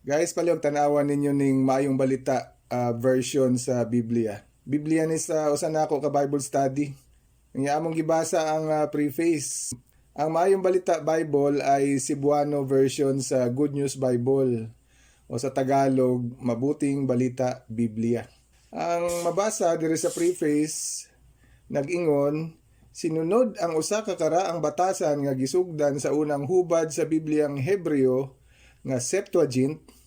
Guys, palihog tanawan ninyo ning Maayong Balita version sa Biblia. Biblia ni sa usa nako ka Bible study. Nga among gibasa ang preface. Ang Maayong Balita Bible ay Cebuano version sa Good News Bible o sa Tagalog, Mabuting Balita Biblia. Ang mabasa diri sa preface nag-ingon, sinunod ang usa ka karaang batasan nga gisugdan sa unang hubad sa Bibliang Hebreo nga Septuagint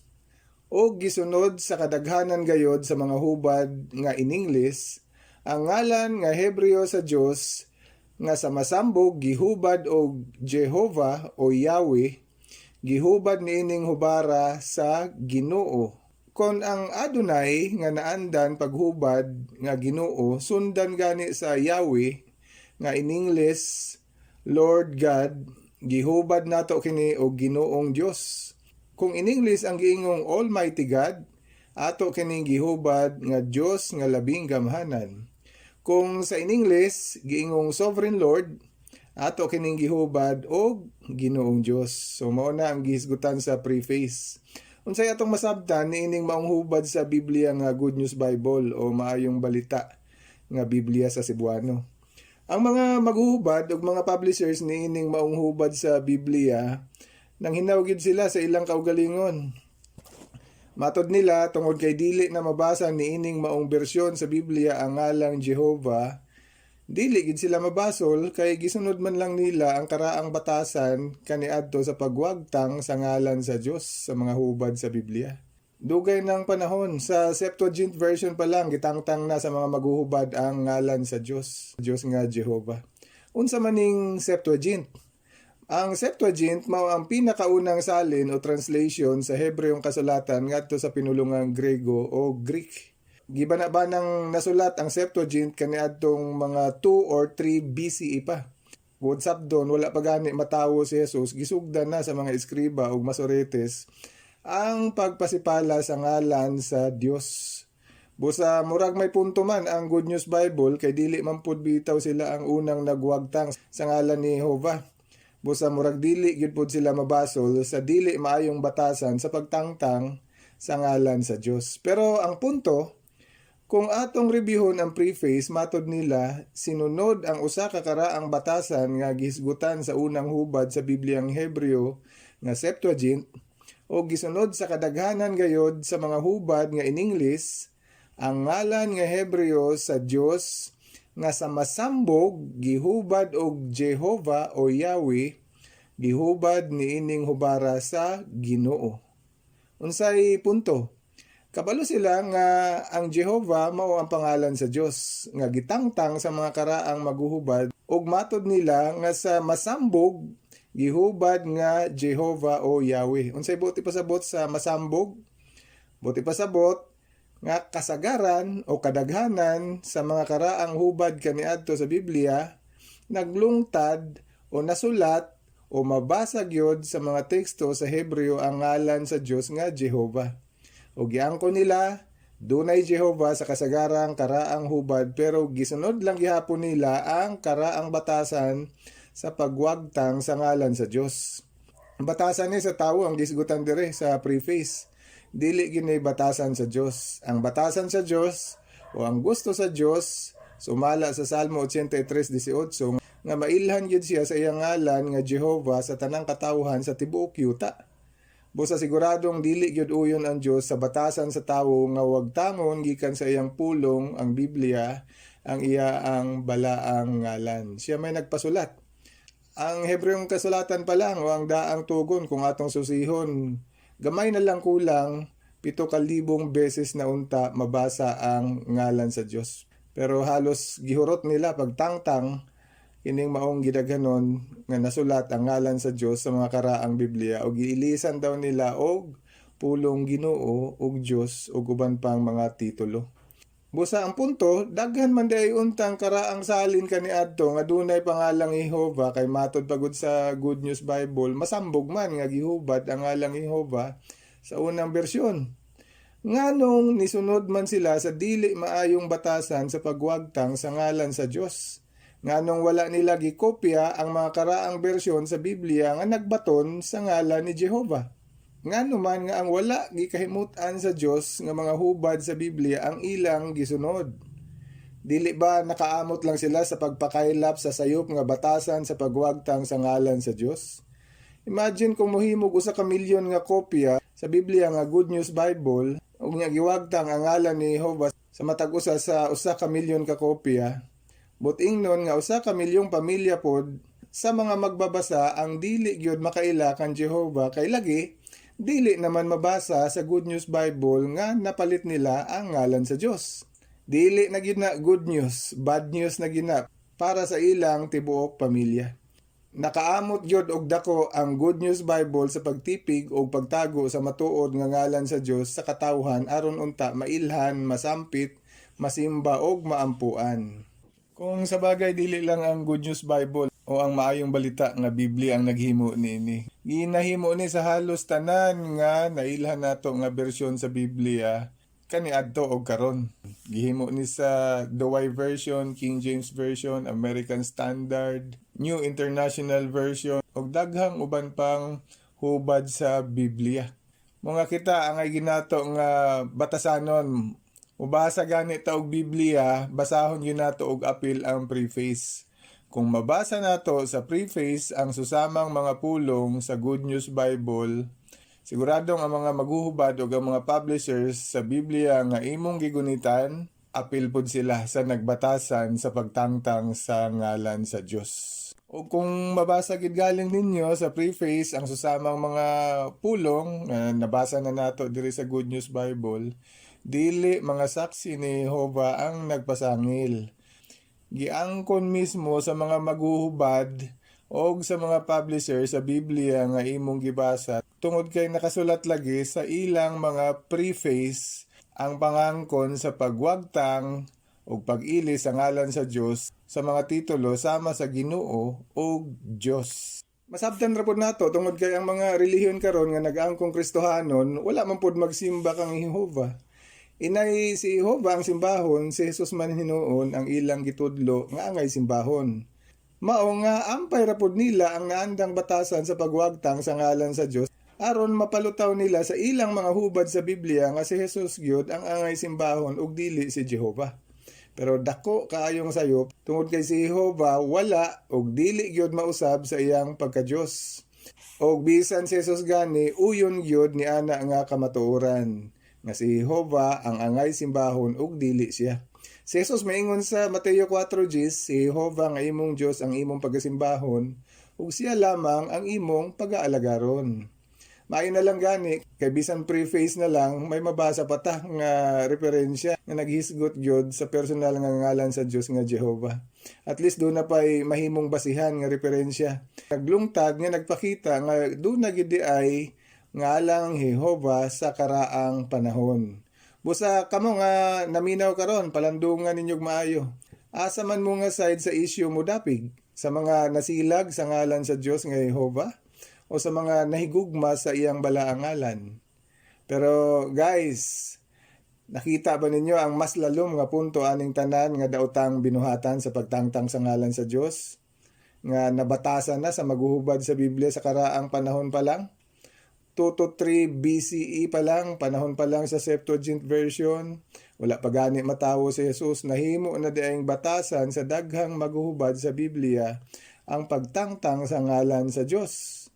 o gisunod sa kadaghanan gayod sa mga hubad nga in English ang ngalan nga Hebreo sa Dios nga sa masambog gihubad og Jehovah o Yahweh, gihubad niining hubara sa Ginoo. Kon ang Adonai nga naandan paghubad nga Ginoo sundan gani sa Yahweh nga in English Lord God, gihubad nato kini og Ginoong Dios. Kung in English ang giingong Almighty God, ato kining gihubad nga Dios nga labing gamhanan. Kung sa in English giingong Sovereign Lord, ato kining gihubad og Ginoong Dios. So mao na ang gihisgutan sa preface. Unsay atong masabtan niining maong hubad sa Biblia nga Good News Bible o Maayong Balita nga Biblia sa Cebuano. Ang mga maghuhubad ug mga publishers niining maong hubad sa Biblia nang hinawgid sila sa ilang kaugalingon. Matod nila tungod kay dili na mabasa niining maong bersyon sa Biblia ang ngalang Jehovah, dili gid sila mabasol kay gisunod man lang nila ang karaang batasan kaniadto sa pagwagtang sa ngalan sa Dios sa mga hubad sa Biblia. Dugay ng panahon sa Septuagint version pa lang gitangtang na sa mga maghuhubad ang ngalan sa Dios, Dios nga Jehovah. Unsa maning Septuagint? Ang Septuagint mao ang pinakaunang salin o translation sa Hebreong kasulatan ngadto sa pinulungang Grego o Greek. Gibana-banang nasulat ang Septuagint kaniadtong mga 2 or 3 BCE pa. Bukod sabdon wala pa gani matawo si Jesus, gisugdan na sa mga eskriba ug masoretes ang pagpasipala sa ngalan sa Dios. Busa murag may punto man ang Good News Bible kay dili man pud bitaw sila ang unang nagwagtang sa ngalan ni Jehovah. Busa murag dili gyud pud sila mabasol sa dili maayong batasan sa pagtangtang sa ngalan sa Dios. Pero ang punto, kung atong reviewon ang preface, matod nila sinunod ang usa ka karaang batasan nga gihisgutan sa unang hubad sa Bibliang Hebreo nga Septuagint o gisunod sa kadaghanan gayod sa mga hubad nga in English ang ngalan nga Hebreo sa Dios nga sa masambog gihubad og Jehovah o Yahweh, gihubad niining hubara sa Ginoo. Unsay punto? Kabalo sila nga ang Jehovah mao ang pangalan sa Dios nga gitangtang sa mga karaang maghuhubad ug matod nila nga sa masambog gihubad nga Jehovah o Yahweh. Unsay buti pasabot sa masambog? Buti pasabot nga kasagaran o kadaghanan sa mga karaang hubad kaniadto sa Biblia naglungtad o nasulat o mabasa gyud sa mga teksto sa Hebreo ang ngalan sa Dios nga Jehovah. O giangko nila dunay Jehovah sa kasagarang karaang hubad pero gisunod lang gihapon nila ang karaang batasan sa pagwagtang sa ngalan sa Dios. Ang batasan ni sa tawo ang gisgutan dire sa preface. Dili ginay batasan sa Dios. Ang batasan sa Dios o ang gusto sa Dios sumala sa Salmo 83:18 nga mailhan gyud siya sa iyang ngalan nga Jehovah sa tanang katawhan sa tibuok yuta. Busa siguradong dili gyud uyon ang Dios sa batasan sa tawo nga wagtangon gikan sa iyang pulong ang Biblia ang iya ang balaang ngalan. Siya may nagpasulat. Ang Hebreong kasulatan pa lang o ang daang tugon kung atong susihon, gamay na lang kulang 7,000 beses na unta mabasa ang ngalan sa Dios. Pero halos gihurot nila pagtangtang kining maong gidaghanon nga nasulat ang ngalan sa Dios sa mga karaang Biblia o giilisan daw nila og pulong Ginoo og Dios ug uban pang mga titulo. Busa ang punto, daghan man day untang karaang salin kaniadto nga dunay pangalang Jehovah kay matod pagud sa Good News Bible, masambog man nga gihubad ang ngalang Jehovah sa unang bersyon. Nganong nisunod man sila sa dili maayong batasan sa pagwagtang sa ngalan sa Dios. Nganong wala nila gikopya ang mga karaang bersyon sa Biblia nga nagbaton sa ngalan ni Jehovah. Nganuman nga ang wala gikahimutan sa Dios nga mga hubad sa Biblia ang ilang gisunod. Dili ba nakaamot lang sila sa pagpakaylap sa sayop nga batasan sa pagwagtang sa ngalan sa Dios? Imagine kung mohimog usa ka milyon nga kopya sa Biblia nga Good News Bible ug nya giwagtang ang ngalan ni Jehovah sa matag usa sa usa ka milyon ka kopya. Buting nun nga usa ka milyong pamilya pod sa mga magbabasa ang dili gyud makaila kan Jehovah kay lagi dili naman mabasa sa Good News Bible nga napalit nila ang ngalan sa Dios. Dili na gyud na good news, bad news na gina para sa ilang tibuok pamilya. Nakaamot gyud og dako ang Good News Bible sa pagtipig o pagtago sa matuod nga ngalan sa Dios sa katawhan aron unta mailhan, masampit, masimba og maampuan. Kung sa bagay dili lang ang Good News Bible o ang maayong balita nga Biblia ang naghimo niini. Ginahimo ni sa halos tanan nga nailhan nato nga bersyon sa Biblia kaniadto og karon. Gihimo ni sa Douay version, King James version, American Standard, New International Version ug daghang uban pang hubad sa Biblia. Mga kita ang ay ginato nga batasanon. Mubasa gani ta og Biblia, basahon gyud nato og apil ang preface. Kung mabasa nato sa preface ang susamang mga pulong sa Good News Bible, siguradong ang mga maghuhubad o ang mga publishers sa Biblia nga imong gigunitan, apil pod sila sa nagbatasan sa pagtangtang sa ngalan sa Dios. O kung mabasa gid galing ninyo sa preface ang susamang mga pulong na nabasa na nato diri sa Good News Bible, dili mga saksi ni Jehovah ang nagpasangil. Giangkon mismo sa mga maghuhubad o sa mga publisher sa Biblia nga imong gibasa tungod kay nakasulat lagi sa ilang mga preface ang pangangkon sa pagwagtang o pag-ili sa ngalan sa Dios sa mga titulo sama sa Ginoo o Dios. Masabtan ra pod nato tungod kay ang mga relihiyon karon nga nag-angkong Kristohanon wala man pod magsimba kang Jehovah. Inay si Jehovah ang simbahon, si Jesus man hinuon ang ilang gitudlo nga angay simbahon. Mao nga ampay ra pod nila ang naandang batasan sa pagwagtang sa ngalan sa Dios aron mapalutaw nila sa ilang mga hubad sa Biblia nga si Jesus gyud ang angay simbahon ug dili si Jehovah. Pero dako kaayong sayop tungod kay si Jehovah wala ug dili gyud mausab sa iyang pagka-Dios. Og bisan si Jesus gani uyon gyud ni ana nga kamatuoran nga si Jehovah ang angay simbahon ug dili siya. Si Jesus maingon sa Mateo 4:10, si Jehovah nga imong Dios ang imong pagasimbahon ug siya lamang ang imong pag-aalagaron. Maayo na lang gani kay bisan preface na lang may mabasa pa ta nga referensya nga naghisgot gyud sa personal nga ngalan sa Dios nga Jehovah. At least do na pay mahimong basihan nga referensya. Naglungtad nga nagpakita nga do na gid ay ngalang Jehovah sa karaang panahon. Busa kamo nga naminaw karon palandungan ninyog maayo. Asa man mo nga side sa issue mo dapig sa mga nasilag sa ngalan sa Dios nga Jehovah o sa mga nahigugma sa iyang balaang ngalan. Pero guys, nakita ba ninyo ang mas lalom nga punto aning tanan nga daotang binuhatan sa pagtangtang sa ngalan sa Dios nga nabatasan na sa maghuhubad sa Biblia sa karaang panahon pa lang? 2 to 3 BCE pa lang, panahon pa lang sa Septuagint version, wala pa gani matawo si Jesus, nahimo na diayng batasan sa daghang maghuhubad sa Biblia ang pagtangtang sa ngalan sa Dios.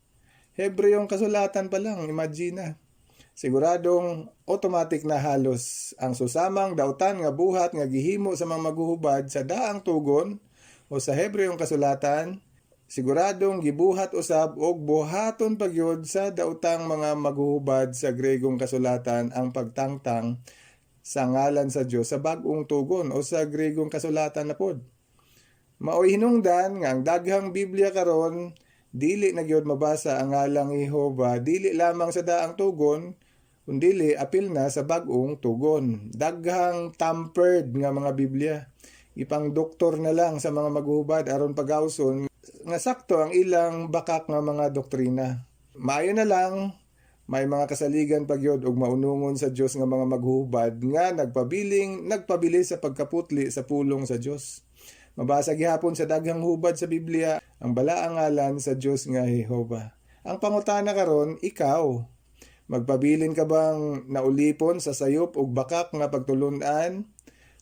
Hebreyong kasulatan pa lang, imagine na. Siguradong automatic na halos ang susamang dautan nga buhat nga gihimo sa mga maghuhubad sa daang tugon o sa Hebreyong kasulatan, siguradong gibuhat usab og buhaton pagyod sa daotang mga maghuhubad sa Gregong kasulatan ang pagtangtang sa ngalan sa Dios sa bag-ong tugon o sa Gregong kasulatan na pod. Maoy hinungdan nga ang daghang Biblia karon dili na gyud mabasa ang ngalang Jehovah dili lamang sa daang tugon kundi apil na sa bag-ong tugon. Daghang tampered nga mga Biblia. Ipang doktor na lang sa mga maghuhubad aron pagawson nga sakto ang ilang bakak nga mga doktrina. Maayo na lang, may mga kasaligan pagyod og maunungon sa Dios nga mga maghuhubad nga nagpabili sa pagkaputli sa pulong sa Dios. Mabasa gihapon sa daghang hubad sa Biblia ang balaang ngalan sa Dios nga Jehovah. Ang pangutana karon, ikaw, Magpabilin ka bang naulipon sa sayop ug bakak nga pagtulun-an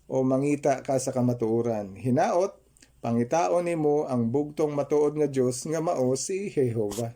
o mangita ka sa kamatuoran? Hinaot, pangitaon nimo ang bugtong matuod nga Dios nga mao si Jehova.